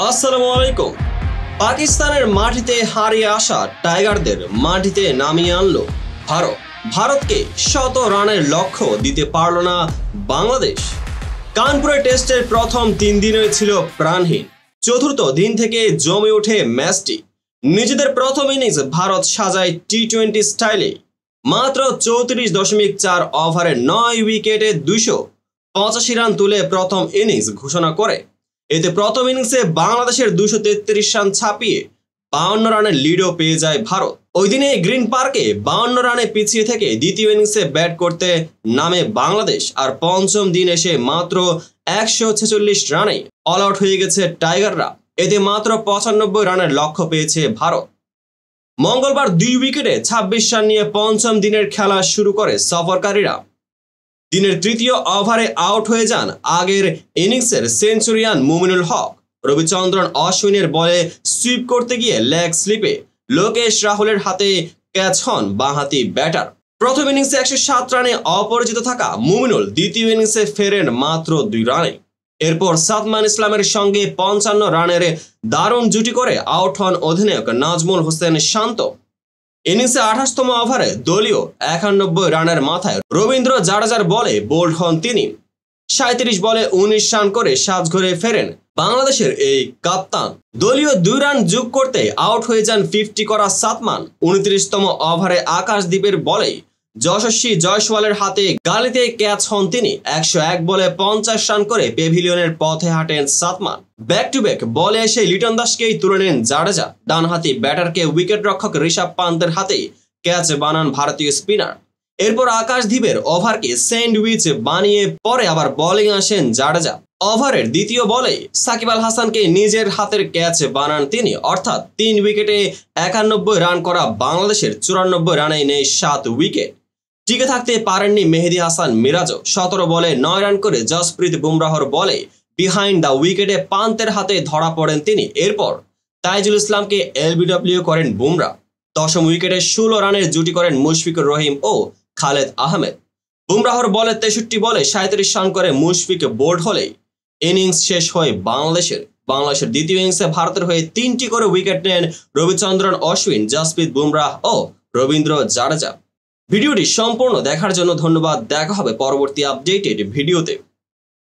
আসসালামু আলাইকুম। পাকিস্তানের মাটিতে হারিয়ে আসা টাইগারদের মাটিতে নামিয়ে আনলো ভারত। ভারতকে 100 রানের লক্ষ্য দিতে পারল না বাংলাদেশ। কানপুরে টেস্টের প্রথম 3 দিনই ছিল প্রাণহীন। চতুর্থ দিন থেকে জমে ওঠে ম্যাচটি। নিজেদের প্রথম ইনিংস ভারত সাজায় টি-20 স্টাইলে। মাত্র 34.4 ওভারে 9 উইকেটে 285 রান তুলে প্রথম ইনিংস ঘোষণা করে। এতে প্রথম ইনিংসে বাংলাদেশের 233 রান ছাপিয়ে 52 রানের লিডও পেয়ে যায় ভারত। ওই দিনে গ্রিন পার্কে 52 রানে পিছিয়ে থেকে দ্বিতীয় ইনিংসে ব্যাট করতে নামে বাংলাদেশ, আর পঞ্চম দিন এসে মাত্র 146 রানে অল আউট হয়ে গেছে টাইগাররা। এতে মাত্র 95 রানের লক্ষ্য পেয়েছে ভারত। মঙ্গলবার 2 উইকেটে 26 রান নিয়ে পঞ্চম দিনের খেলা শুরু করে সফরকারীরা। দিনের তৃতীয় ওভারে আউট হয়ে যান আগের ইনিংসের সেঞ্চুরিয়ান মুমিনুল হক। রবিচন্দ্রন অশ্বিনের বলে সুইপ করতে গিয়ে লেগ স্লিপে লোকেশ রাহুলের হাতে ক্যাচ হন বাঁহাতি ব্যাটার। প্রথম ইনিংসে 107 রানে অপরাজিত থাকা মুমিনুল দ্বিতীয় ইনিংসে ফেরেন মাত্র 2 রানে। এরপর সাদমান ইসলামের সঙ্গে 55 রানের দারুণ জুটি করে আউট হন অধিনায়ক নাজমুল হোসেন শান্ত। ইনিংসে 28তম ওভারে দলীয় 91 রানের মাথায় রবীন্দ্র জাডেজার বলে বোল্ড হন তিনি। 37 বলে 19 রান করে সাজঘরে ফেরেন বাংলাদেশের এই কাপ্তান। দলীয় 2 রান যোগ করতে আউট হয়ে যান 50 করা সাদমান। 29তম ওভারে আকাশদ্বীপের বলে যশস্বী জয়সওয়ালের হাতে গালিতে ক্যাচ হন তিনি। 101 বলে 50 রান করে পেভিলিয়নের পথে হাঁটেন সাদমান। ব্যাক টু ব্যাক বলে এসে লিটন দাসকেই তুলে নেন জাডেজা। ডানহাতি ব্যাটারকে উইকেট রক্ষক ঋষভ পান্তের হাতে ক্যাচ বানান ভারতীয় স্পিনার। এরপর আকাশদ্বীপের ওভারকে স্যান্ডউইচ বানিয়ে পরে আবার বোলিং আসেন জাডেজা। ওভারের দ্বিতীয় বলে সাকিব আল হাসানকে নিজের হাতের ক্যাচ বানান তিনি। অর্থাৎ 3 উইকেটে 91 রান করা বাংলাদেশের 94 রানে নেই 7 উইকেট। টিকে থাকতে পারেননি মেহেদী হাসান মিরাজও। 17 বলে 9 রান করে জসপ্রীত বুমরাহর বলে বিহাইন্ড দ্য উইকেটে পান্তের হাতে ধরা পড়েন তিনি। এরপর তাইজুল ইসলামকে এলবিডব্লিউ করেন বুমরা। 10ম উইকেটে 16 রানের জুটি করেন মুশফিকুর রহিম ও খালেদ আহমেদ। বুমরাহর বলে 63 বলে 37 রান করে মুশফিক বোল্ড হলেই ইনিংস শেষ হয় বাংলাদেশের দ্বিতীয় ইনিংসে ভারতের হয়ে 3টি করে উইকেট নেন রবিচন্দ্রন অশ্বিন, জসপ্রীত বুমরাহ ও রবীন্দ্র জাডেজা। ভিডিওটি সম্পূর্ণ দেখার জন্য ধন্যবাদ। দেখা হবে পরবর্তী আপডেটেড ভিডিওতে।